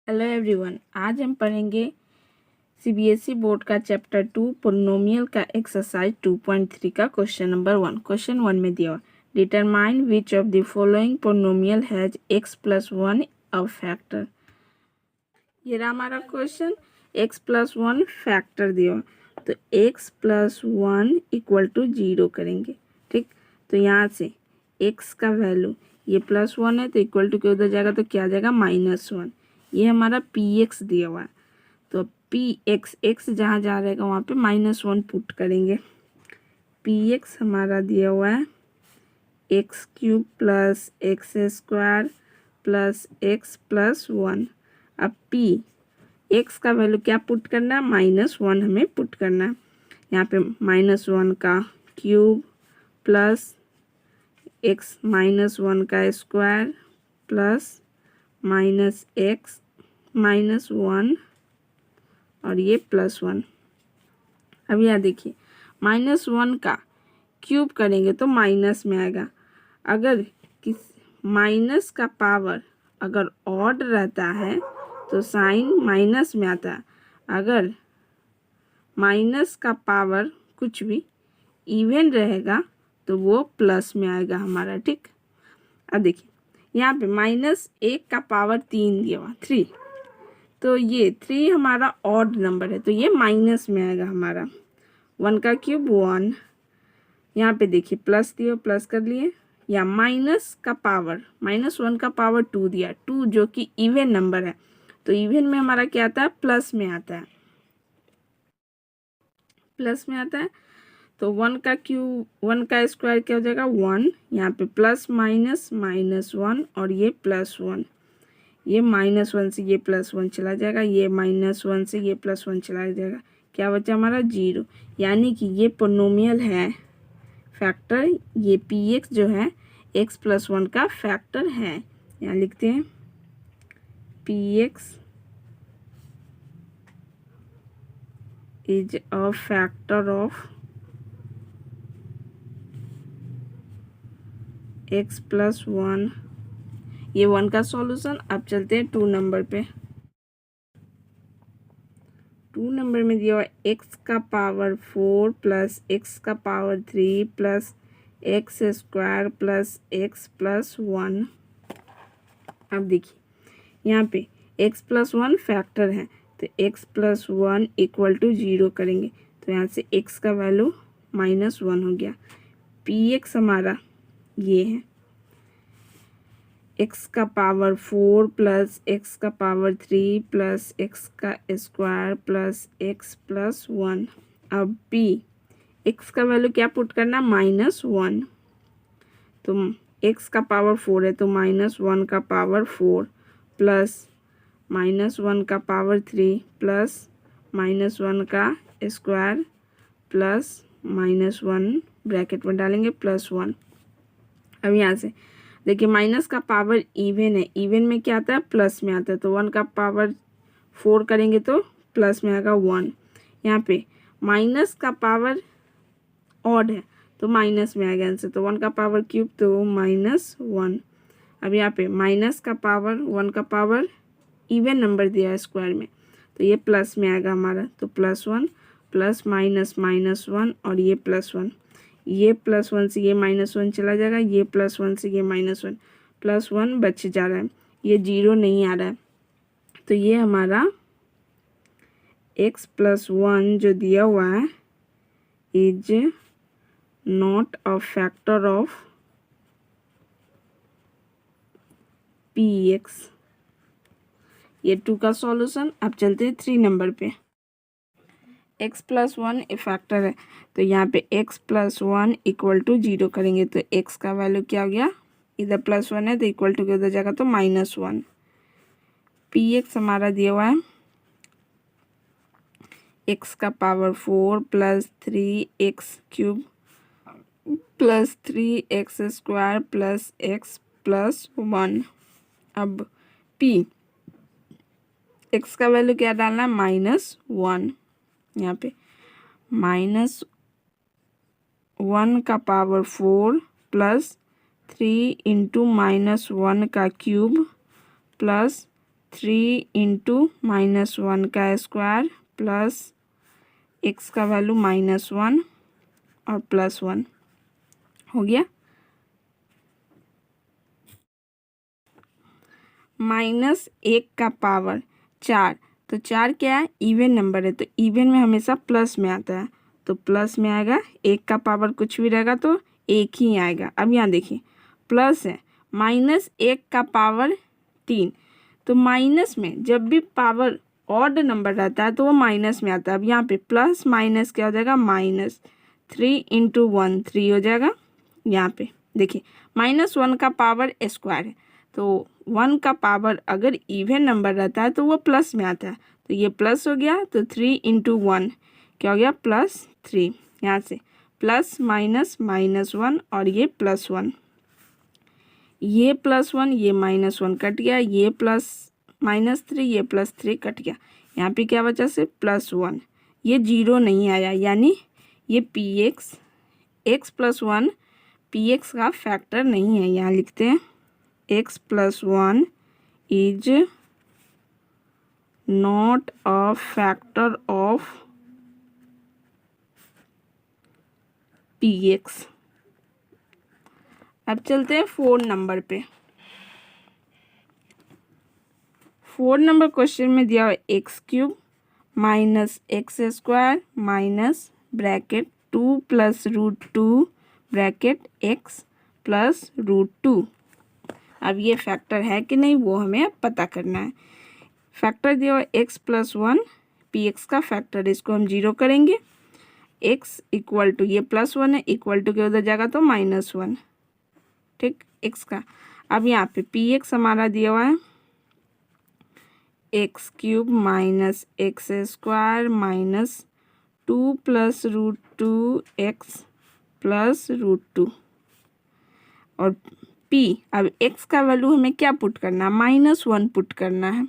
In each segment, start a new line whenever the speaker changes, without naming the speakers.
Hello everyone, आज हम पढ़ेंगे सीबीएसई बोर्ड का चैप्टर 2 पोलिनोमियल का एक्सरसाइज 2.3 का क्वेश्चन नंबर 1। क्वेश्चन 1 में दिया हुआ determine which of the following polynomial has x+1 a factor. ये रहा हमारा क्वेश्चन। x+1 फैक्टर दिया हुआ, तो x+1 इक्वल टू 0 करेंगे। ठीक, तो यहाँ से x का वैल्यू ये +1 है तो इक्वल टू के उधर जाएगा तो क्या आ जाएगा -1। ये हमारा px दिया हुआ है, तो px x जहाँ जा रहेगा वहाँ पे -1 पुट करेंगे। px हमारा दिया हुआ है x³ + x² + x+1। अब x का वैल्यू क्या पुट करना है, -1 हमें पुट करना है। यहाँ पे -1 का क्यूब प्लस x -1 का स्क्वायर प्लस -x -1 और ये +1। अब यहाँ देखिए -1 का क्यूब करेंगे तो माइनस में आएगा। अगर किस माइनस का पावर अगर ऑड रहता है तो साइन माइनस में आता है। अगर माइनस का पावर कुछ भी इवन रहेगा तो वो प्लस में आएगा हमारा। ठीक, अब देखिए यहाँ पे -1 का पावर 3 दिया हुआ 3, तो ये 3 हमारा ऑड नंबर है तो ये माइनस में आएगा हमारा। 1 का क्यूब 1, यहाँ पे देखिए प्लस दिया प्लस कर लिए, या माइनस का पावर -1 का पावर 2 दिया 2 जो कि इवन नंबर है, तो इवन में हमारा क्या आता है, प्लस में आता है, प्लस में आता है। तो 1 का क्यूब 1 का स्क्वायर क्या हो जाएगा 1, यहाँ पे प्लस माइनस -1 और ये +1, ये -1 से ये +1 चला जाएगा, ये -1 से ये +1 चला जाएगा, क्या बचा हमारा 0। यानी कि ये पोलिनोमियल है फैक्टर, ये px जो है x+1 का फैक्टर है। यहाँ लिखते हैं px is a factor of x+1। ये 1 का सॉल्यूशन। अब चलते हैं 2 नंबर पे। 2 नंबर में दिया हुआ x का पावर 4 प्लस x का power 3 plus x² plus x+1। अब देखिए यहाँ पे x+1 फैक्टर है तो x+1 इक्वल टू 0 करेंगे, तो यहाँ से x का वैल्यू -1 हो गया। px हमारा ये है x का पावर 4 प्लस x का पावर 3 प्लस x का स्क्वायर प्लस x+1। अब x का वैल्यू क्या पुट करना, -1, तो x का पावर 4 है तो -1 का पावर 4 प्लस -1 का पावर 3 प्लस -1 का स्क्वायर प्लस -1 ब्रैकेट में डालेंगे +1। अब यहाँ से देखिए माइनस का पावर इवन है, इवन में क्या आता है, प्लस में आता है, तो 1 का पावर 4 करेंगे तो प्लस में आएगा 1। यहाँ पे माइनस का पावर ऑड है तो माइनस में आएगा आंसर, तो 1 का पावर क्यूब तो -1। अब यहाँ पे माइनस का पावर 1 का पावर इवन नंबर दिया है स्क्वायर में, तो ये प्लस में आएगा हमारा, तो +1 प्लस -1 और ये +1, ये +1 से ये -1 चला जाएगा, ये +1 से ये -1, +1 बच जा रहा है, ये 0 नहीं आ रहा है, तो ये हमारा x+1 जो दिया हुआ है is not a factor of px। ये 2 का सॉल्यूशन। अब चलते हैं 3 नंबर पे। x+1 ए फैक्टर है तो यहाँ पे x+1 इक्वल टू 0 करेंगे, तो x का वैल्यू क्या हो गया, इधर +1 है तो इक्वल टू के उधर जाएगा तो -1। px हमारा दिया हुआ है x का power 4 plus 3x³ plus 3x² plus x+1। अब x का वैल्यू क्या डालना है, -1, यहाँ पे -1 का पावर 4 प्लस 3 × -1 का क्यूब प्लस 3 × -1 का स्क्वायर प्लस x का वैल्यू -1 और +1 हो गया। -1 का पावर 4, तो 4 क्या है, इवन नंबर है, तो इवन में हमेशा प्लस में आता है, तो प्लस में आएगा। 1 का पावर कुछ भी रहेगा तो 1 ही आएगा। अब यहाँ देखिए प्लस है, -1 का पावर 3, तो माइनस में जब भी पावर ऑड नंबर रहता है तो वो माइनस में आता है। अब यहाँ पे प्लस माइनस क्या हो जाएगा, -3 × 1 3 हो जाएगा। यहाँ पे देखिए -1 का पावर स्क्वायर है, तो 1 का पावर अगर इवन नंबर रहता है तो वो प्लस में आता है, तो ये प्लस हो गया, तो 3 × 1 क्या हो गया, +3। यहाँ से प्लस माइनस -1 और ये +1, ये +1 ये -1 कट गया, ये -3 ये +3 कट गया। यहाँ पे क्या बचा, से +1, ये 0 नहीं आया, यानी ये px x + 1 px का फैक्टर नहीं है। यहाँ लिखते हैं x + 1 is not a factor of px। अब चलते हैं 4 नंबर पे। 4 नंबर क्वेश्चन में दिया हुआ x³ -x² minus bracket 2 + √2 bracket x + √2। अब ये फैक्टर है कि नहीं वो हमें अब पता करना है। फैक्टर दिया हुआ x + 1 px का फैक्टर, इसको हम 0 करेंगे। x = ये +1 है, इक्वल टू के उधर जाएगा तो -1, ठीक, x का। अब यहाँ पे px हमारा दिया हुआ है x³ -x² माइनस 2 + √2 x + √2 और p, अब x का वैल्यू हमें क्या पुट करना है, -1 पुट करना है,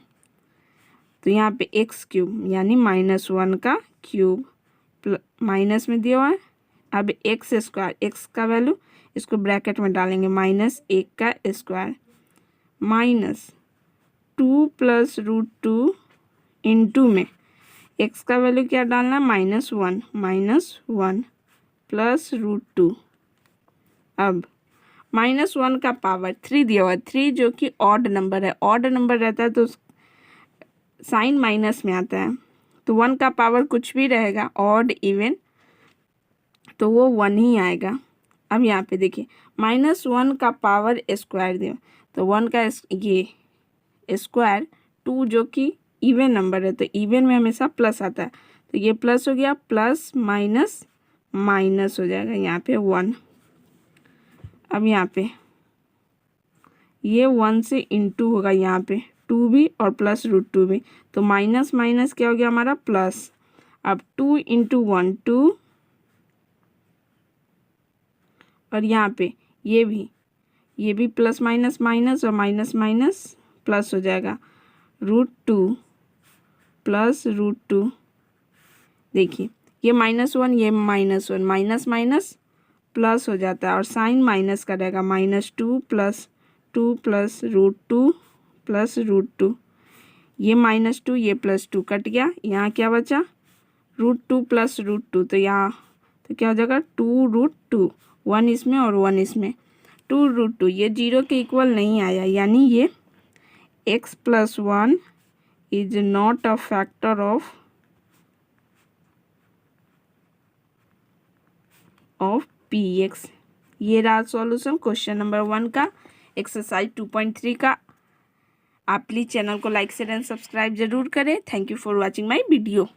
तो यहाँ पे x³ यानी -1 का क्यूब माइनस में दिया हुआ है। अब x² x का वैल्यू इसको ब्रैकेट में डालेंगे, -1 का स्क्वायर माइनस 2 + √2 इंटू में x का वैल्यू क्या डालना है, -1 प्लस √2। अब -1 का पावर 3 दिया हुआ है, 3 जो कि ऑड नंबर है, ऑड नंबर रहता है तो साइन माइनस में आता है, तो 1 का पावर कुछ भी रहेगा ऑड इवन तो वो 1 ही आएगा। अब यहाँ पे देखिए -1 का पावर स्क्वायर दिया, तो 1 का ये स्क्वायर 2 जो कि इवन नंबर है, तो इवन में हमेशा प्लस आता है, तो ये प्लस हो गया, प्लस माइनस माइनस हो जाएगा, यहाँ पे 1। अब यहाँ पे ये 1 से इंटू होगा, यहाँ पे 2 भी और प्लस √2 भी, तो माइनस माइनस क्या हो गया हमारा प्लस। अब 2 × 1 2 और यहाँ पे ये भी प्लस माइनस माइनस और माइनस माइनस प्लस हो जाएगा, √2 प्लस √2। देखिए ये -1 ये -1 माइनस माइनस प्लस हो जाता है और साइन माइनस का रहेगा, -2 + 2 + √2 प्लस √2। ये -2 ये +2 कट गया, यहाँ क्या बचा, √2 + √2, तो यहाँ तो क्या हो जाएगा 2√2, 1 इसमें और 1 इसमें, 2√2। ये 0 के इक्वल नहीं आया, यानी ये x + 1 is not a factor of px। ये रहा सॉल्यूशन क्वेश्चन नंबर 1 का, एक्सरसाइज 2.3 का। आप प्लीज़ चैनल को लाइक शेयर एंड सब्सक्राइब जरूर करें। Thank you for watching my video.